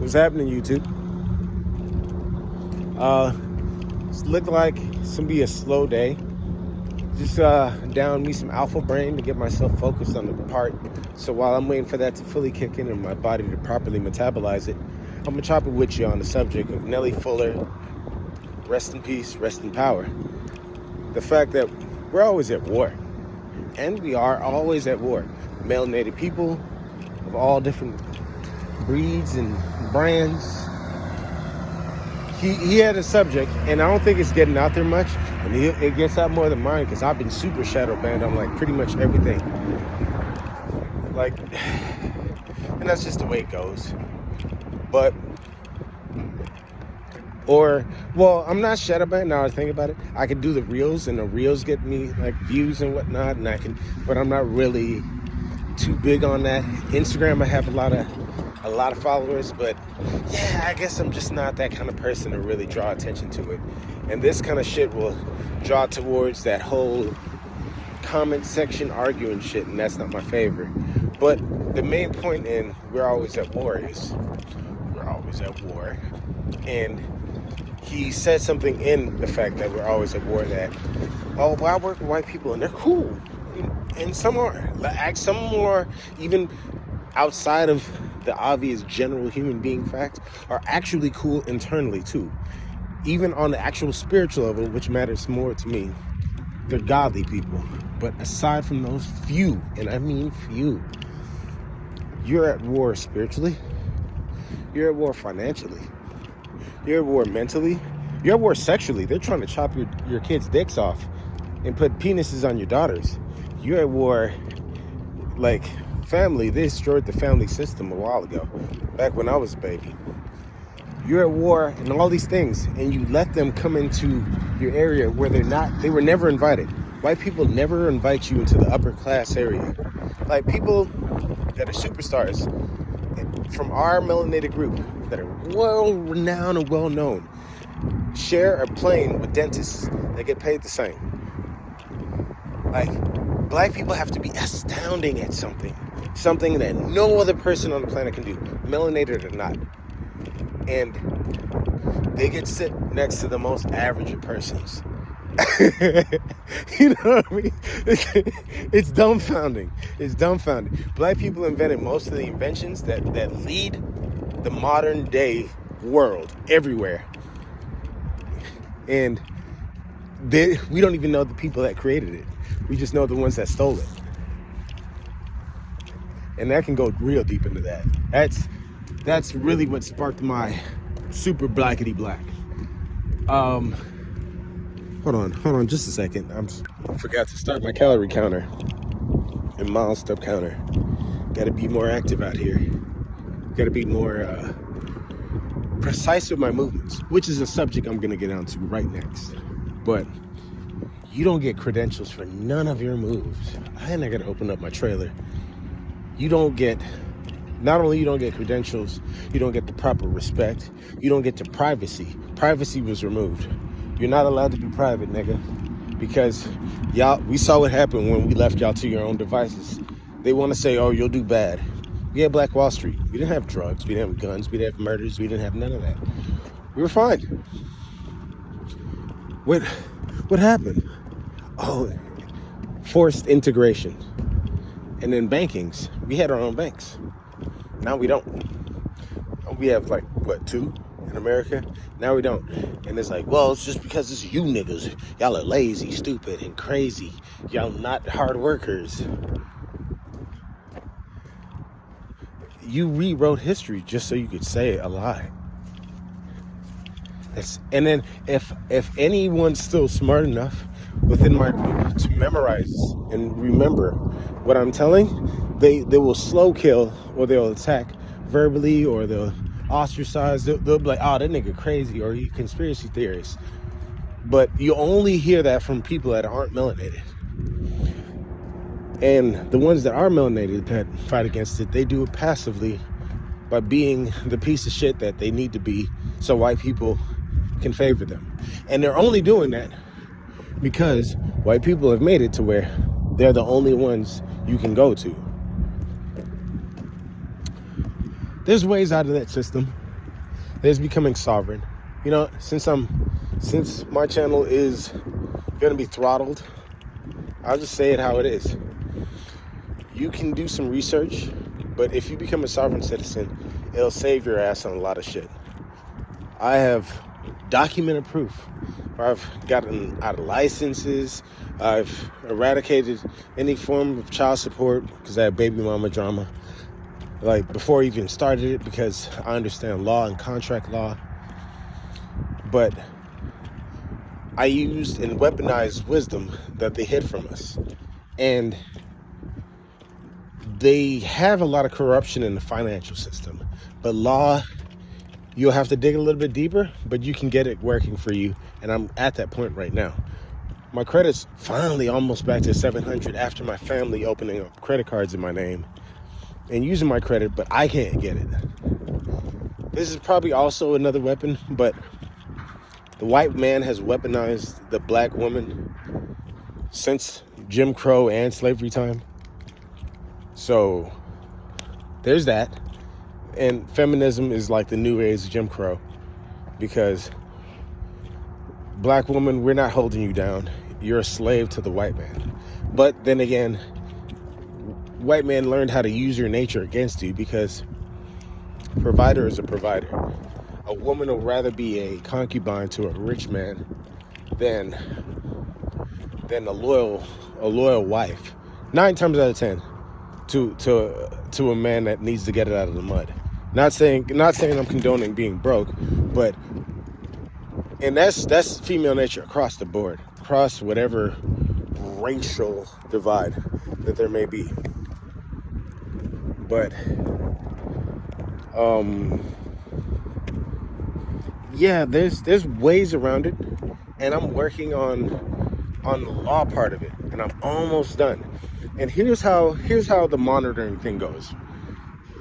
What's happening, YouTube? It's looked like it's gonna be a slow day. Just down me some alpha brain to get myself focused on the part. So while I'm waiting for that to fully kick in and my body to properly metabolize it, I'm gonna chop it with you on the subject of Neely Fuller. Rest in peace, rest in power. The fact that we're always at war, and we are always at war. Melanated people of all different breeds and brands. He had a subject, and I don't think it's getting out there much, and it gets out more than mine because I've been super shadow banned on like pretty much everything. Like, and that's just the way it goes. But, I'm not shadow banned now I think about it. I can do the reels, and the reels get me like views and whatnot, and but I'm not really too big on that. Instagram, I have a lot of followers, but yeah, I guess I'm just not that kind of person to really draw attention to it. And this kind of shit will draw towards that whole comment section arguing shit, and that's not my favorite. But the main point in we're always at war is we're always at war. And he said something in the fact that we're always at war that, oh, well, I work with white people and they're cool. And some are even outside of the obvious general human being fact, are actually cool internally too. Even on the actual spiritual level, which matters more to me, they're godly people. But aside from those few, and I mean few, you're at war spiritually, you're at war financially, you're at war mentally, you're at war sexually. They're trying to chop your kids' dicks off and put penises on your daughters. You're at war, like, family. They destroyed the family system a while ago, back when I was a baby. You're at war and all these things, and you let them come into your area where they were never invited. White people never invite you into the upper class area. Like, people that are superstars from our melanated group that are well renowned and well known share a plane with dentists that get paid the same. Like, black people have to be astounding at something that no other person on the planet can do, melanated or not. And they get sit next to the most average of persons. You know what I mean? It's dumbfounding. It's dumbfounding. Black people invented most of the inventions that lead the modern day world everywhere. And we don't even know the people that created it. We just know the ones that stole it. And that can go real deep into that. That's really what sparked my super blackety black. Hold on just a second. I forgot to start my calorie counter and mile step counter. Gotta be more active out here. Gotta be more precise with my movements, which is a subject I'm gonna get onto right next. But you don't get credentials for none of your moves. And I gotta open up my trailer. Not only you don't get credentials, you don't get the proper respect, you don't get to privacy. Privacy was removed. You're not allowed to be private, nigga. Because we saw what happened when we left y'all to your own devices. They want to say, oh, you'll do bad. We had Black Wall Street. We didn't have drugs, we didn't have guns, we didn't have murders, we didn't have none of that. We were fine. What happened? Oh, forced integration. And then bankings. We had our own banks. Now we don't. We have like, what, 2 in America? Now we don't. And it's like, well, it's just because it's you niggas. Y'all are lazy, stupid, and crazy. Y'all not hard workers. You rewrote history just so you could say a lie. And then if anyone's still smart enough within my group to memorize and remember what I'm telling, they will slow kill, or they'll attack verbally, or they'll ostracize. They'll be like, oh, that nigga crazy, or you conspiracy theorist. But you only hear that from people that aren't melanated. And the ones that are melanated that fight against it, they do it passively by being the piece of shit that they need to be so white people can favor them. And they're only doing that because white people have made it to where they're the only ones you can go to. There's ways out of that system. There's becoming sovereign. Since my channel is gonna be throttled, I'll just say it how it is. You can do some research, but if you become a sovereign citizen, it'll save your ass on a lot of shit. I have documented proof. I've gotten out of licenses. I've eradicated any form of child support because I had baby mama drama. Like before I even started it, because I understand law and contract law. But I used and weaponized wisdom that they hid from us. And they have a lot of corruption in the financial system. But law, you'll have to dig a little bit deeper, but you can get it working for you. And I'm at that point right now. My credit's finally almost back to 700 after my family opening up credit cards in my name and using my credit, but I can't get it. This is probably also another weapon, but the white man has weaponized the black woman since Jim Crow and slavery time. So there's that. And feminism is like the new age Jim Crow, because black woman, we're not holding you down. You're a slave to the white man. But then again, white man learned how to use your nature against you, because provider is a provider. A woman will rather be a concubine to a rich man than a loyal wife. 9 times out of 10 to a man that needs to get it out of the mud. Not saying I'm condoning being broke, but and that's female nature across the board, across whatever racial divide that there may be. But yeah, there's ways around it, and I'm working on the law part of it, and I'm almost done. And here's how the monitoring thing goes.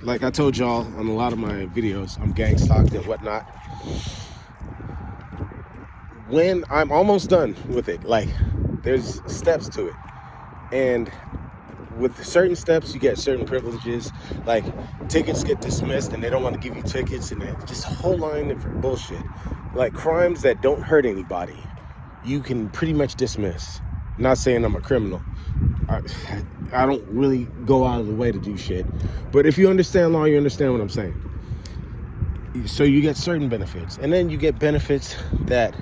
Like I told y'all on a lot of my videos, I'm gang stalked and whatnot. When I'm almost done with it, like there's steps to it, and with certain steps you get certain privileges, like tickets get dismissed and they don't want to give you tickets, and just a whole line of bullshit. Like crimes that don't hurt anybody, you can pretty much dismiss. Not saying I'm a criminal. I don't really go out of the way to do shit, but if you understand law, you understand what I'm saying. So you get certain benefits, and then you get benefits that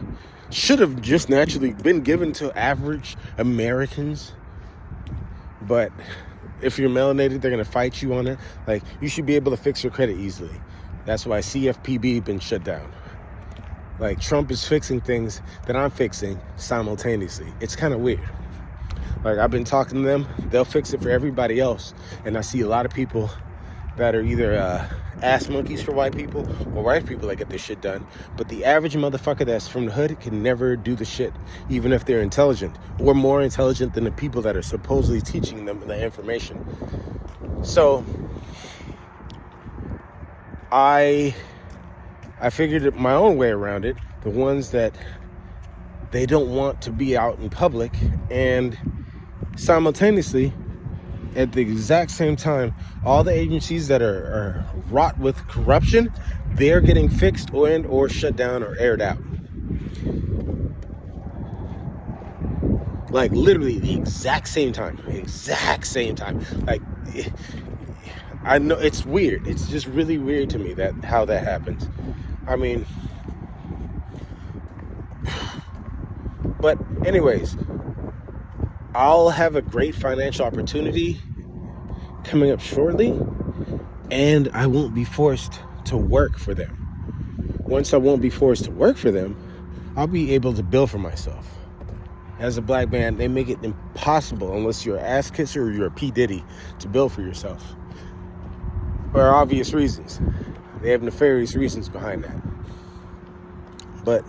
should have just naturally been given to average Americans. But if you're melanated, they're gonna fight you on it. Like, you should be able to fix your credit easily. That's why CFPB been shut down. Like, Trump is fixing things that I'm fixing simultaneously. It's kind of weird. Like, I've been talking to them, they'll fix it for everybody else. And I see a lot of people that are either ass monkeys for white people or white people that get this shit done. But the average motherfucker that's from the hood can never do the shit, even if they're intelligent or more intelligent than the people that are supposedly teaching them the information. So I figured my own way around it. The ones that they don't want to be out in public, and simultaneously, at the exact same time, all the agencies that are wrought with corruption, they're getting fixed or shut down or aired out. Like literally the exact same time. Like, I know it's weird. It's just really weird to me how that happens. I mean, but anyways, I'll have a great financial opportunity coming up shortly, and I won't be forced to work for them. Once I won't be forced to work for them, I'll be able to build for myself. As a black man, they make it impossible, unless you're an ass kisser or you're a P. Diddy, to build for yourself. For obvious reasons. They have nefarious reasons behind that. But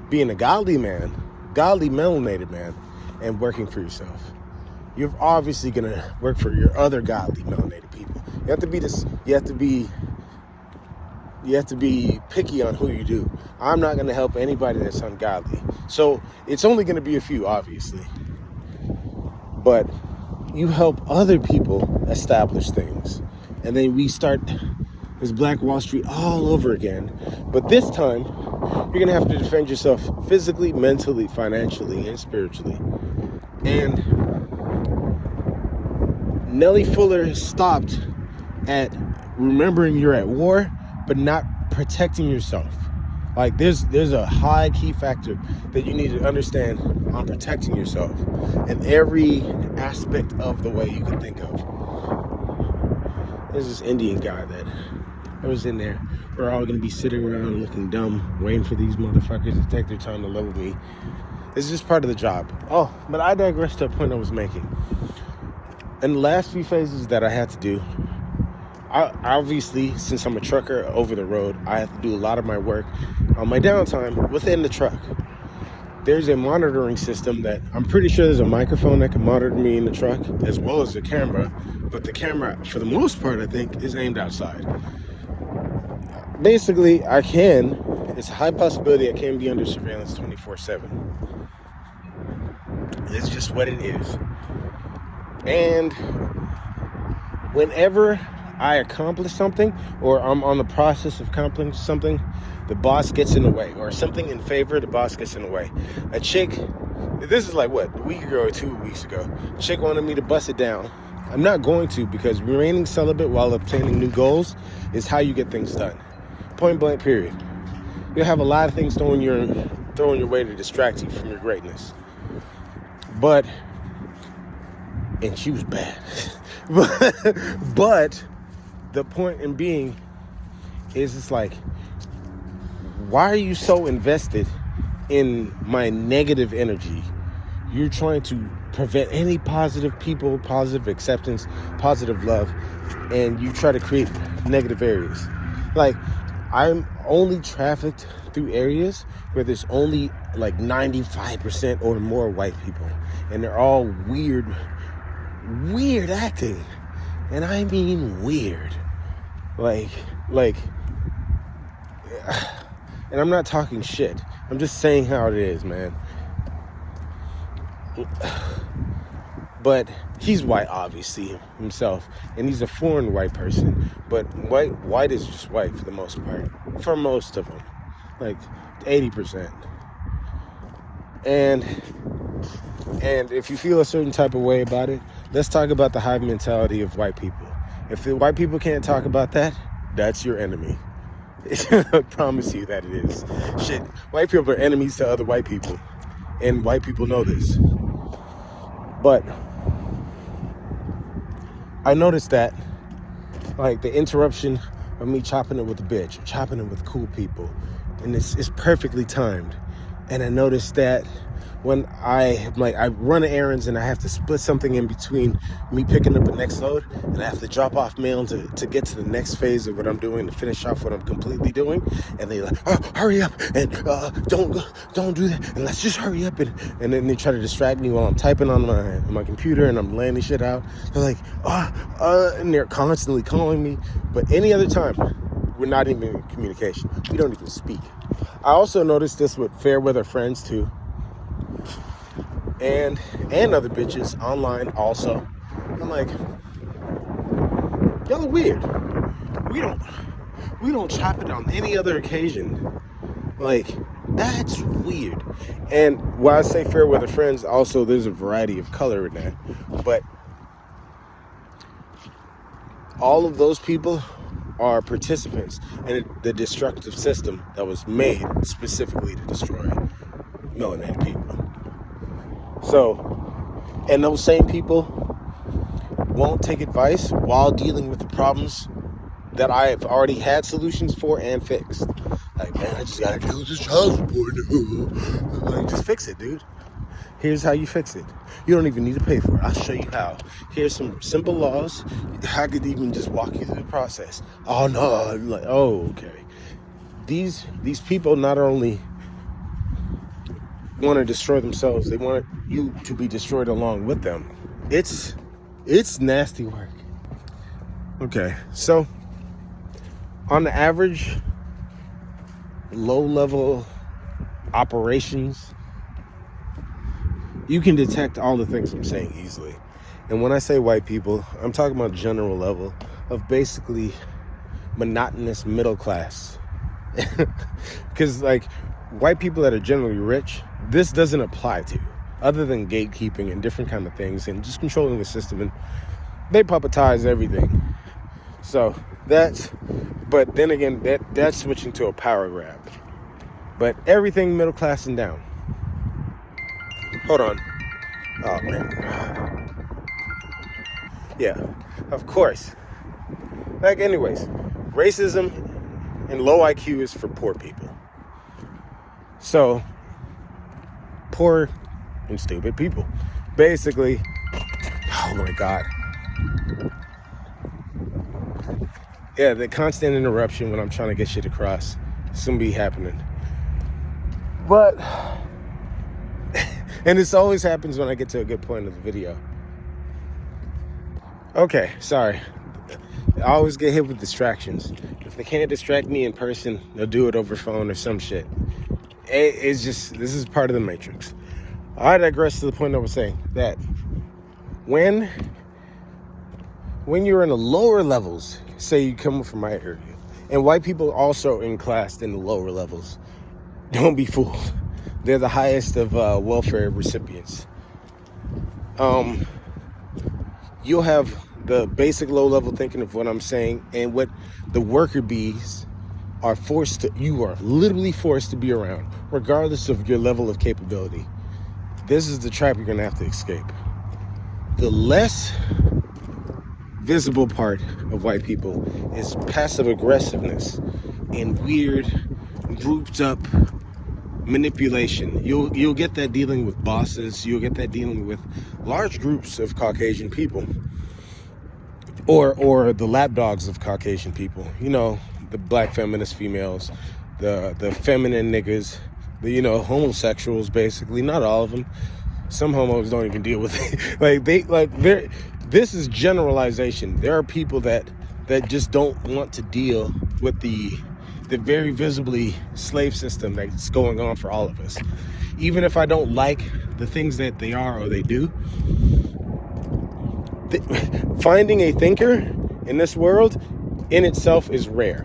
being a godly melanated man, and working for yourself, you're obviously gonna work for your other godly melanated people. You have to be picky on who you do. I'm not gonna help anybody that's ungodly. So it's only gonna be a few, obviously. But you help other people establish things. And then we start It's Black Wall Street all over again. But this time, you're going to have to defend yourself physically, mentally, financially, and spiritually. And Neely Fuller stopped at remembering you're at war, but not protecting yourself. Like there's a high key factor that you need to understand on protecting yourself in every aspect of the way you can think of. There's this Indian guy that was in there. We're all gonna be sitting around looking dumb, waiting for these motherfuckers to take their time to level me. It's just part of the job. Oh, but I digress to a point I was making. In the last few phases that I had to do, I obviously, since I'm a trucker over the road, I have to do a lot of my work on my downtime within the truck. There's a monitoring system that I'm pretty sure there's a microphone that can monitor me in the truck, as well as the camera. But the camera, for the most part, I think, is aimed outside. Basically, it's a high possibility I can be under surveillance 24/7. It's just what it is. And whenever I accomplish something, or I'm on the process of accomplishing something, the boss gets in the way, or something in favor, the boss gets in the way. A chick, this is like what, a week ago or 2 weeks ago, a chick wanted me to bust it down. I'm not going to, because remaining celibate while obtaining new goals is how you get things done. Point blank, period. You'll have a lot of things thrown your way to distract you from your greatness. And she was bad. But the point in being is, it's like, why are you so invested in my negative energy? You're trying to prevent any positive people, positive acceptance, positive love, and you try to create negative areas. Like, I'm only trafficked through areas where there's only like 95% or more white people, and they're all weird acting. And I mean weird. Like, and I'm not talking shit. I'm just saying how it is, man. But he's white, obviously, himself. And he's a foreign white person. But white is just white for the most part. For most of them. Like 80%. And if you feel a certain type of way about it, let's talk about the hive mentality of white people. If the white people can't talk about that, that's your enemy. I promise you that it is. Shit, white people are enemies to other white people. And white people know this. But I noticed that, like, the interruption of me chopping it with a bitch, or chopping it with cool people, and it's perfectly timed. And I noticed that when I run errands and I have to split something in between me picking up the next load, and I have to drop off mail to get to the next phase of what I'm doing, to finish off what I'm completely doing, and they're like, oh, hurry up, and don't do that, and let's just hurry up, and then they try to distract me while I'm typing on my computer and I'm laying shit out. They're like, and they're constantly calling me. But any other time, we're not even in communication. We don't even speak. I also noticed this with fair weather friends too. And other bitches online also. I'm like, y'all are weird. We don't chop it on any other occasion. Like, that's weird. And while I say fair weather friends, also there's a variety of color in that. But all of those people are participants in the destructive system that was made specifically to destroy melanated people. So, and those same people won't take advice while dealing with the problems that I have already had solutions for and fixed. Like, man, I just gotta deal with this child support. Like, just fix it, dude. Here's how you fix it. You don't even need to pay for it. I'll show you how. Here's some simple laws. I could even just walk you through the process. Oh no, I'm like, oh, okay. These people not only want to destroy themselves, they want you to be destroyed along with them. It's nasty work. Okay, so on the average low-level operations, you can detect all the things I'm saying easily. And when I say white people, I'm talking about general level of basically monotonous middle class. Because like white people that are generally rich, this doesn't apply to, other than gatekeeping and different kind of things and just controlling the system, and they puppetize everything. So but then again, that's switching to a power grab. But everything middle class and down. Hold on. Oh man. Yeah, of course. Like anyways, racism and low IQ is for poor people. So, poor and stupid people. Basically, oh my God. Yeah, the constant interruption when I'm trying to get shit across. It's gonna be happening. But, and this always happens when I get to a good point of the video. Okay, sorry. I always get hit with distractions. If they can't distract me in person, they'll do it over phone or some shit. It's just, this is part of the matrix. I digress to the point I was saying that when you're in the lower levels, say you come from my area, and white people also in class in the lower levels, don't be fooled. They're the highest of welfare recipients. You'll have the basic low-level thinking of what I'm saying, and what the worker bees are you are literally forced to be around, regardless of your level of capability. This is the trap you're gonna have to escape. The less visible part of white people is passive aggressiveness and weird grouped up manipulation. You'll get that dealing with bosses. You'll get that dealing with large groups of Caucasian people, or the lapdogs of Caucasian people. You know, the black feminist females, the feminine niggas, the homosexuals. Basically, not all of them. Some homos don't even deal with it. This is generalization. There are people that just don't want to deal with the very visibly slave system that's going on for all of us. Even if I don't like the things that they are or they do, finding a thinker in this world in itself is rare.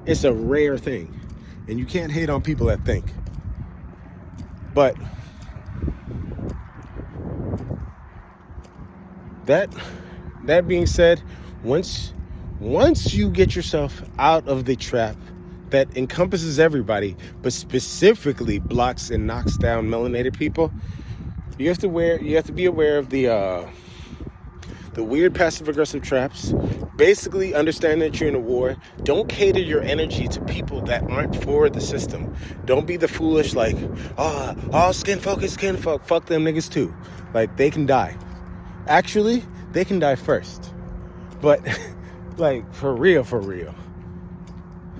It's a rare thing. And you can't hate on people that think. But that being said, once you get yourself out of the trap that encompasses everybody, but specifically blocks and knocks down melanated people, you have to be aware of the weird passive aggressive traps. Basically, understand that you're in a war. Don't cater your energy to people that aren't for the system. Don't be the foolish all skin folk. Fuck them niggas too. Like, they can die. Actually, they can die first. But like, for real.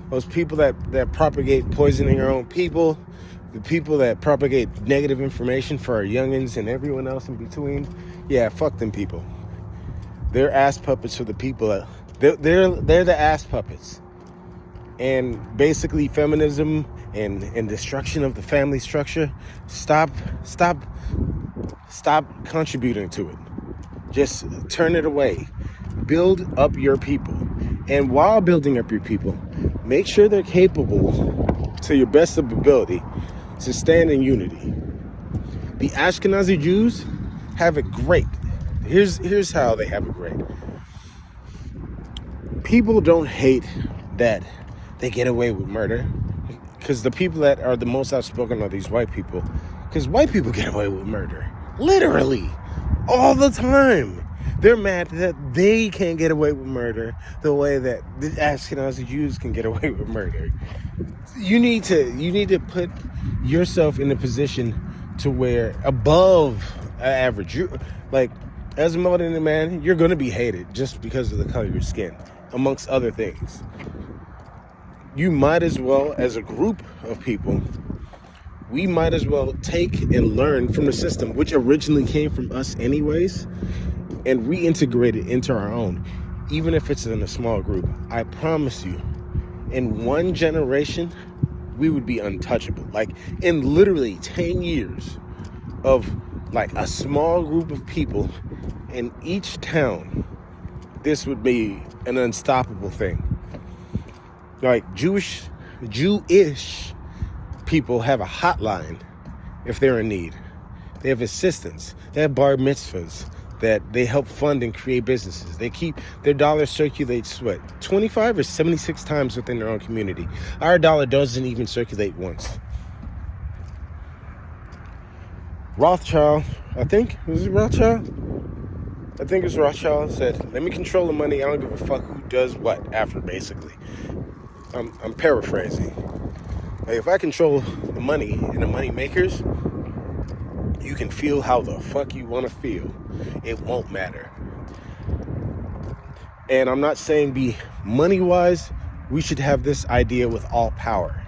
Those people that propagate poisoning our own people, the people that propagate negative information for our youngins and everyone else in between, yeah, fuck them people. They're ass puppets for the people. They're the ass puppets. And basically, feminism and destruction of the family structure, stop contributing to it. Just turn it away. Build up your people. And while building up your people, make sure they're capable, to your best of ability, to stand in unity. The Ashkenazi Jews have it great. Here's how they have it great. People don't hate that they get away with murder, because the people that are the most outspoken are these white people. Because white people get away with murder. Literally. All the time. They're mad that they can't get away with murder the way that the Ashkenazi Jews can get away with murder. You need to put yourself in a position to where above average. Like, as a melanated man, you're going to be hated just because of the color of your skin, amongst other things. You might as well, as a group of people, we might as well take and learn from the system, which originally came from us anyways, and reintegrate it into our own, even if it's in a small group. I promise you, in one generation, we would be untouchable. Like, in literally 10 years of like a small group of people in each town, this would be an unstoppable thing. Like Jewish people have a hotline if they're in need. They have assistants. They have bar mitzvahs that they help fund and create businesses. They keep their dollar circulates 25 or 76 times within their own community. Our dollar doesn't even circulate once. Rothschild, I think it was Rothschild said, "Let me control the money. I don't give a fuck who does what after." Basically, I'm paraphrasing. Like, if I control the money and the money makers, you can feel how the fuck you want to feel. It won't matter. And I'm not saying be money-wise. We should have this idea with all power.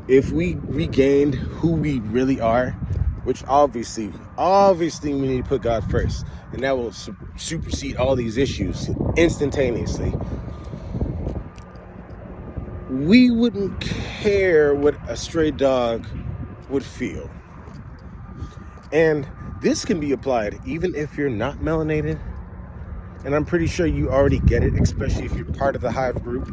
If we regained who we really are, which obviously we need to put God first, and that will supersede all these issues instantaneously. We wouldn't care what a stray dog would feel. And this can be applied even if you're not melanated. And I'm pretty sure you already get it, especially if you're part of the Hive group.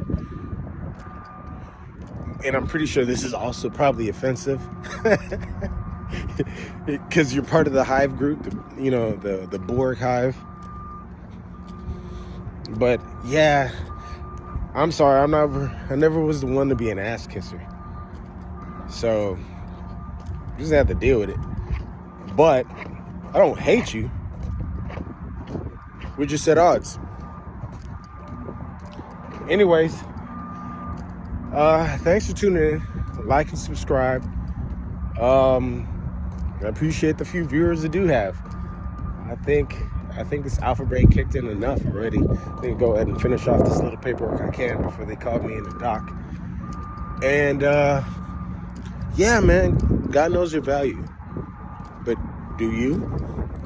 And I'm pretty sure this is also probably offensive. Because you're part of the Hive group, the Borg Hive. But yeah, I'm sorry, I never was the one to be an ass kisser. So you just have to deal with it. But I don't hate you. We're just at odds. Anyways, thanks for tuning in. Like and subscribe. I appreciate the few viewers I do have. I think this alpha break kicked in enough already. I think go ahead and finish off this little paperwork I can before they call me in the dock. And yeah, man, God knows your value. But do you?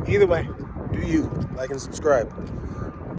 Either way, do you? Like and subscribe.